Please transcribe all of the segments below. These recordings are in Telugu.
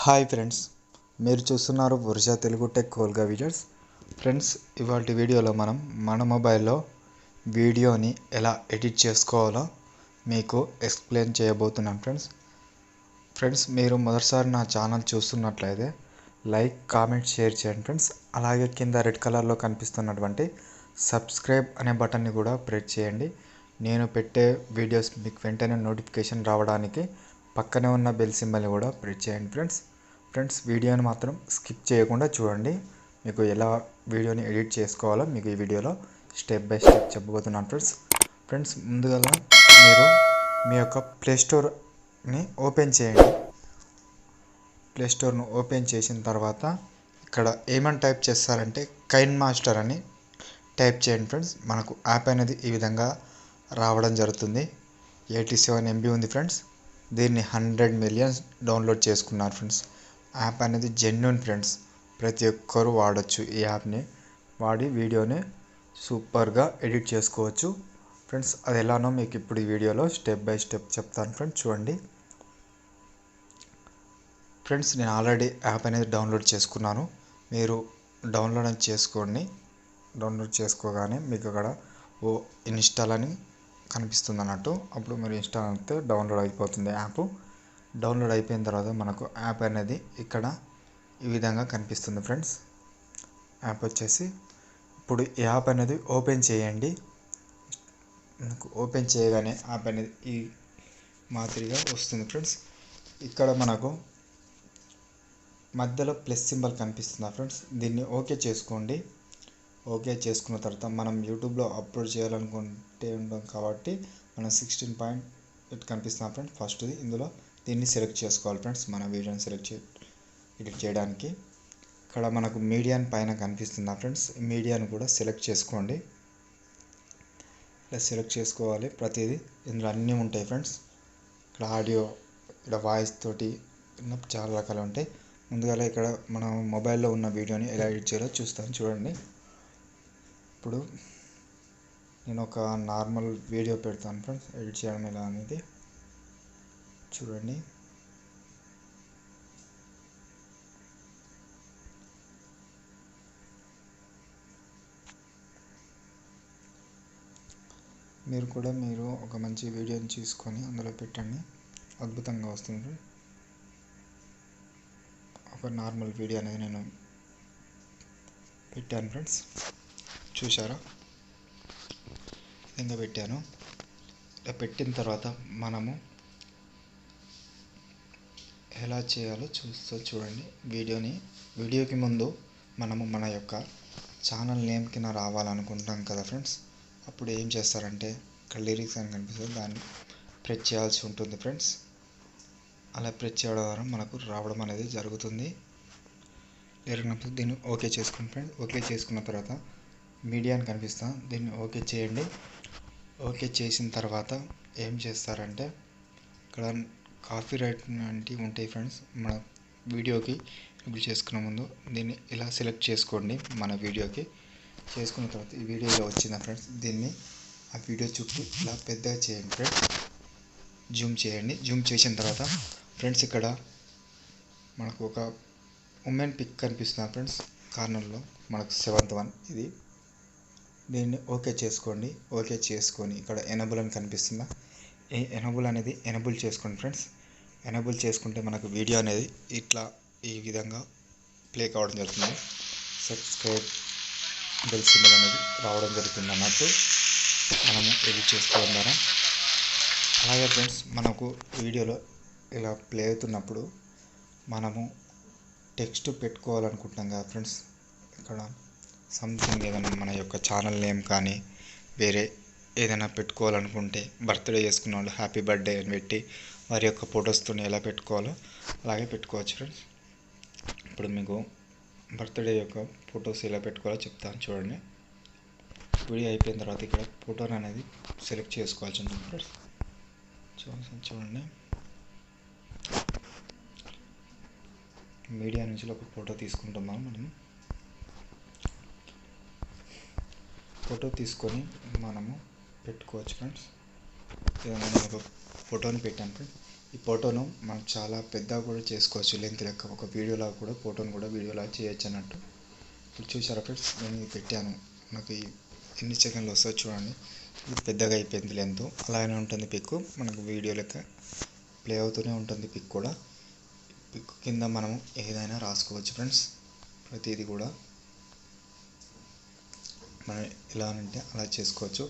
హాయ్ ఫ్రెండ్స్, మీరు చూస్తున్నారు వర్ష తెలుగు టెక్ కోల్గా వీడియోస్. ఫ్రెండ్స్, ఇవాళ వీడియోలో మనం మన మొబైల్లో వీడియోని ఎలా ఎడిట్ చేసుకోవాలో మీకు ఎక్స్ప్లెయిన్ చేయబోతున్నాం. ఫ్రెండ్స్, మీరు మొదటిసారి నా ఛానల్ చూస్తున్నట్లయితే లైక్, కామెంట్, షేర్ చేయండి ఫ్రెండ్స్. అలాగే కింద రెడ్ కలర్లో కనిపిస్తున్నటువంటి సబ్స్క్రైబ్ అనే బటన్ని కూడా ప్రెస్ చేయండి. నేను పెట్టే వీడియోస్ మీకు వెంటనే నోటిఫికేషన్ రావడానికి పక్కనే ఉన్న బెల్ సింబల్ని కూడా ప్రెస్ చేయండి ఫ్రెండ్స్. వీడియోని మాత్రం స్కిప్ చేయకుండా చూడండి. మీకు ఎలా వీడియోని ఎడిట్ చేసుకోవాలో మీకు ఈ వీడియోలో స్టెప్ బై స్టెప్ చెప్పబోతున్నాను ఫ్రెండ్స్. ముందుగా మీరు మీ యొక్క ప్లేస్టోర్ని ఓపెన్ చేయండి. ప్లేస్టోర్ను ఓపెన్ చేసిన తర్వాత ఇక్కడ ఏమని టైప్ చేస్తారంటే కైన్మాస్టర్ అని టైప్ చేయండి ఫ్రెండ్స్. మనకు యాప్ అనేది ఈ విధంగా రావడం జరుగుతుంది. 87 MB ఉంది ఫ్రెండ్స్. దీన్ని 100 మిలియన్స్ డౌన్లోడ్ చేసుకున్నారు ఫ్రెండ్స్. యాప్ అనేది జెన్యూన్ ఫ్రెండ్స్. ప్రతి ఒక్కరు వాడచ్చు. ఈ యాప్ని వాడి వీడియోని సూపర్గా ఎడిట్ చేసుకోవచ్చు ఫ్రెండ్స్. అది ఎలానో మీకు ఇప్పుడు ఈ వీడియోలో స్టెప్ బై స్టెప్ చెప్తాను ఫ్రెండ్స్. చూడండి ఫ్రెండ్స్, నేను ఆల్రెడీ యాప్ అనేది డౌన్లోడ్ చేసుకున్నాను. మీరు డౌన్లోడ్ చేసుకోండి. డౌన్లోడ్ చేసుకోగానే మీకు అక్కడ ఇన్స్టాల్ అని కనిపిస్తుంది అన్నట్టు. అప్పుడు మీరు ఇన్స్టాల్ అయితే డౌన్లోడ్ అయిపోతుంది యాప్. డౌన్లోడ్ అయిపోయిన తర్వాత మనకు యాప్ అనేది ఇక్కడ ఈ విధంగా కనిపిస్తుంది ఫ్రెండ్స్. యాప్ వచ్చేసి ఇప్పుడు ఈ యాప్ అనేది ఓపెన్ చేయండి. మనకు ఓపెన్ చేయగానే యాప్ అనేది ఈ మాదిరిగా వస్తుంది ఫ్రెండ్స్. ఇక్కడ మనకు మధ్యలో ప్లస్ సింబల్ కనిపిస్తుందా ఫ్రెండ్స్. దీన్ని ఓకే చేసుకోండి. ఓకే చేసుకున్న తర్వాత మనం యూట్యూబ్లో అప్లోడ్ చేయాలనుకుంటే ఉంటాం కాబట్టి మనం 16.8 కనిపిస్తున్నాం ఫ్రెండ్స్. ఫస్ట్ది ఇందులో దీన్ని సెలెక్ట్ చేసుకోవాలి ఫ్రెండ్స్. మన వీడియోని ఎడిట్ చేయడానికి ఇక్కడ మనకు మీడియాని పైన కనిపిస్తుందా ఫ్రెండ్స్. మీడియాని కూడా సెలెక్ట్ చేసుకోండి. ఇలా సెలెక్ట్ చేసుకోవాలి. ప్రతిదీ ఇందులో అన్నీ ఉంటాయి ఫ్రెండ్స్. ఇక్కడ ఆడియో, ఇక్కడ వాయిస్ తోటి చాలా రకాలు ఉంటాయి. ముందుగా ఇక్కడ మన మొబైల్లో ఉన్న వీడియోని ఎలా ఎడిట్ చేయాలో చూస్తాను చూడండి. ఇప్పుడు నేను ఒక నార్మల్ వీడియో పెడతాను ఫ్రెండ్స్. ఎడిట్ చేయడం ఎలా అనేది చూడండి. మీరు ఒక మంచి వీడియోని తీసుకొని అందులో పెట్టండి. అద్భుతంగా వస్తుంది. ఒక నార్మల్ వీడియో అనేది నేను పెట్టాను ఫ్రెండ్స్. చూసారా, విధంగా పెట్టాను. ఇలా పెట్టిన తర్వాత మనము ఎలా చేయాలో చూడండి. వీడియోకి ముందు మనము మన యొక్క ఛానల్ నేమ్ కింద రావాలనుకుంటాం కదా ఫ్రెండ్స్. అప్పుడు ఏం చేస్తారంటే ఇక్కడ లిరిక్స్ అని కనిపిస్తుంది, దాన్ని ప్రెస్ చేయాల్సి ఉంటుంది ఫ్రెండ్స్. అలా ప్రెస్ చేయడం ద్వారా మనకు రావడం అనేది జరుగుతుంది. లేకపోతే దీన్ని ఓకే చేసుకోండి ఫ్రెండ్స్. ఓకే చేసుకున్న తర్వాత మీడియా అని కనిపిస్తాం, దీన్ని ఓకే చేయండి. ఓకే చేసిన తర్వాత ఏం చేస్తారంటే ఇక్కడ కాపీ రైట్ వంటివి ఉంటాయి ఫ్రెండ్స్. మన వీడియోకి ఇప్పుడు చేసుకున్న ముందు దీన్ని ఇలా సెలెక్ట్ చేసుకోండి. మన వీడియోకి చేసుకున్న తర్వాత ఈ వీడియో ఇలా వచ్చిందా ఫ్రెండ్స్. దీన్ని ఆ వీడియో చుట్టూ ఇలా పెద్దగా చేయండి ఫ్రెండ్స్. జూమ్ చేయండి. జూమ్ చేసిన తర్వాత ఫ్రెండ్స్ ఇక్కడ మనకు ఒక ఉమెన్ పిక్ కనిపిస్తుంది ఫ్రెండ్స్. కార్నర్లో మనకు 7th one ఇది. దీన్ని ఓకే చేసుకోండి. ఓకే చేసుకొని ఇక్కడ ఎనేబుల్ అని కనిపిస్తుందా, ఈ ఎనేబుల్ అనేది ఎనేబుల్ చేసుకోండి ఫ్రెండ్స్. ఎనేబుల్ చేసుకుంటే మనకు వీడియో అనేది ఇట్లా ఈ విధంగా ప్లే కావడం జరుగుతుంది. సబ్స్క్రైబ్ బెల్ సింబల్ అనేది రావడం జరుగుతుంది అన్నట్టు మనము ఎడిట్ చేసుకోవడం ద్వారా. అలాగే ఫ్రెండ్స్, మనకు వీడియోలో ఇలా ప్లే అవుతున్నప్పుడు మనము టెక్స్ట్ పెట్టుకోవాలనుకుంటున్నాం కదా ఫ్రెండ్స్. ఇక్కడ సంథింగ్ ఏదైనా మన యొక్క ఛానల్ నేమ్ కానీ వేరే ఏదైనా పెట్టుకోవాలనుకుంటే బర్త్డే చేసుకున్న వాళ్ళు హ్యాపీ బర్త్డే అని పెట్టి వారి యొక్క ఫొటోస్తో ఎలా పెట్టుకోవాలో అలాగే పెట్టుకోవచ్చు ఫ్రెండ్స్. ఇప్పుడు మీకు బర్త్డే యొక్క ఫొటోస్ ఎలా పెట్టుకోవాలో చెప్తాను చూడండి. వీడియో అయిపోయిన తర్వాత ఇక్కడ ఫోటోని అనేది సెలెక్ట్ చేసుకోవాల్సి ఉంటుంది ఫ్రెండ్స్. చూడండి, మీడియా నుంచి ఒక ఫోటో తీసుకుంటున్నాం. మనం ఫోటో తీసుకొని మనము పెట్టుకోవచ్చు ఫ్రెండ్స్. నేను ఒక ఫోటోని పెట్టాను ఫ్రెండ్స్. ఈ ఫోటోను మనం చాలా పెద్దగా కూడా చేసుకోవచ్చు, లెంత్ లెక్క ఒక వీడియోలా కూడా ఫోటోని కూడా వీడియోలా చేయొచ్చు అన్నట్టు. ఇప్పుడు చూసారా ఫ్రెండ్స్, నేను ఇది పెట్టాను. నాకు ఎన్ని సెకండ్లు వస్తుందో చూడండి. ఇది పెద్దగా అయిపోయింది లెంత్. అలానే ఉంటుంది పిక్, మనకు వీడియో లెక్క ప్లే అవుతూనే ఉంటుంది పిక్ కూడా. పిక్ కింద మనం ఏదైనా రాసుకోవచ్చు ఫ్రెండ్స్. ప్రతిదీ కూడా మనం ఎలా అంటే అలా చేసుకోవచ్చు.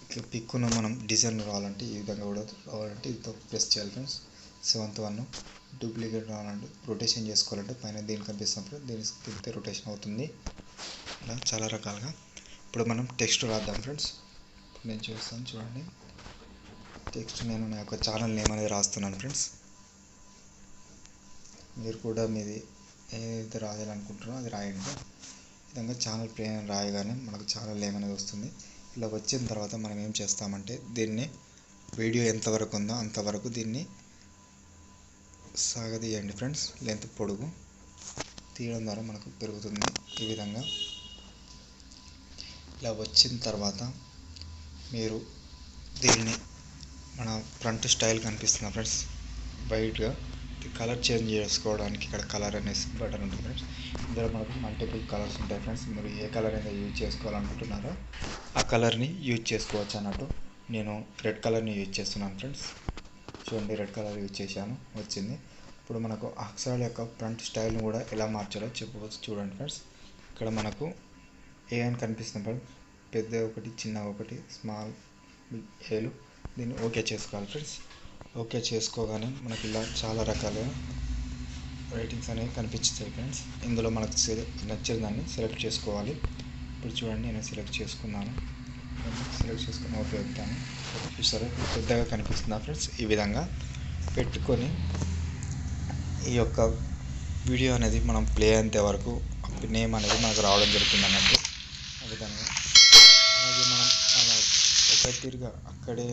ఇట్లా పిక్కును మనం డిజైన్ రావాలంటే ఈ విధంగా కూడా రావాలంటే ఇది ప్రెస్ చేయాలి ఫ్రెండ్స్. 7th 1 డూప్లికేట్ రావాలంటే రొటేషన్ చేసుకోవాలంటే పైన దీనికి కనిపిస్తున్నప్పుడు దీనికి తిప్పితే రొటేషన్ అవుతుంది. ఇలా చాలా రకాలుగా. ఇప్పుడు మనం టెక్స్ట్ రాద్దాం ఫ్రెండ్స్. ఇప్పుడు నేను చూస్తాను చూడండి. టెక్స్ట్ నేను నా యొక్క ఛానల్ నేమ్ అనేది రాస్తున్నాను ఫ్రెండ్స్. మీరు కూడా మీది ఏదైతే రాయాలనుకుంటారో అది రాయండి. ఈ విధంగా ఛానల్ పేరు రాయగానే మనకు ఛానల్ నేమ్ అనేది వస్తుంది. ఇలా వచ్చిన తర్వాత మనం ఏం చేస్తామంటే దీన్ని వీడియో ఎంతవరకు ఉందో అంతవరకు దీన్ని సాగదీయండి ఫ్రెండ్స్. లెంత్ పొడుగు తీయడం ద్వారా మనకు పెరుగుతుంది. ఈ విధంగా ఇలా వచ్చిన తర్వాత మీరు దీన్ని మన ఫ్రంట్ స్టైల్ కనిపిస్తుంది ఫ్రెండ్స్ వైట్గా. కలర్ చేంజ్ చేసుకోవడానికి ఇక్కడ కలర్ అనేసి బటన్ ఉంటుంది ఫ్రెండ్స్. ఇందులో మనకు మల్టిపుల్ కలర్స్ ఉంటాయి ఫ్రెండ్స్. మీరు ఏ కలర్ అయితే యూజ్ చేసుకోవాలనుకుంటున్నారో ఆ కలర్ని యూజ్ చేసుకోవచ్చు అన్నట్టు. నేను రెడ్ కలర్ని యూజ్ చేస్తున్నాను ఫ్రెండ్స్. చూడండి, రెడ్ కలర్ యూజ్ చేశాను, వచ్చింది. ఇప్పుడు మనకు అక్షరాల యొక్క ఫ్రంట్ స్టైల్ని కూడా ఎలా మార్చాలో చెప్పవచ్చు. చూడండి ఫ్రెండ్స్, ఇక్కడ మనకు ఏ అని కనిపిస్తుంది ఫ్రెండ్స్. పెద్ద ఒకటి, చిన్న ఒకటి, స్మాల్, బిగ్, ఏలు. దీన్ని ఓకే చేసుకోవాలి ఫ్రెండ్స్. ఓకే చేసుకోగానే మనకి ఇలా చాలా రకాలుగా రేటింగ్స్ అనేవి కనిపిస్తాయి ఫ్రెండ్స్. ఇందులో మనకు నచ్చిన దాన్ని సెలెక్ట్ చేసుకోవాలి. ఇప్పుడు చూడండి, నేను సెలెక్ట్ చేసుకున్నాను. సెలెక్ట్ చేసుకుని ఓకే పెట్టాను. చూసారా, పెద్దగా కనిపిస్తుందా ఫ్రెండ్స్. ఈ విధంగా పెట్టుకొని ఈ యొక్క వీడియో అనేది మనం ప్లే అయ్యేంత వరకు నేమ్ అనేది మనకు రావడం జరుగుతుంది అన్నట్టు. ఆ విధంగా అలాగే మనం అలా ఒక తిరిగా అక్కడే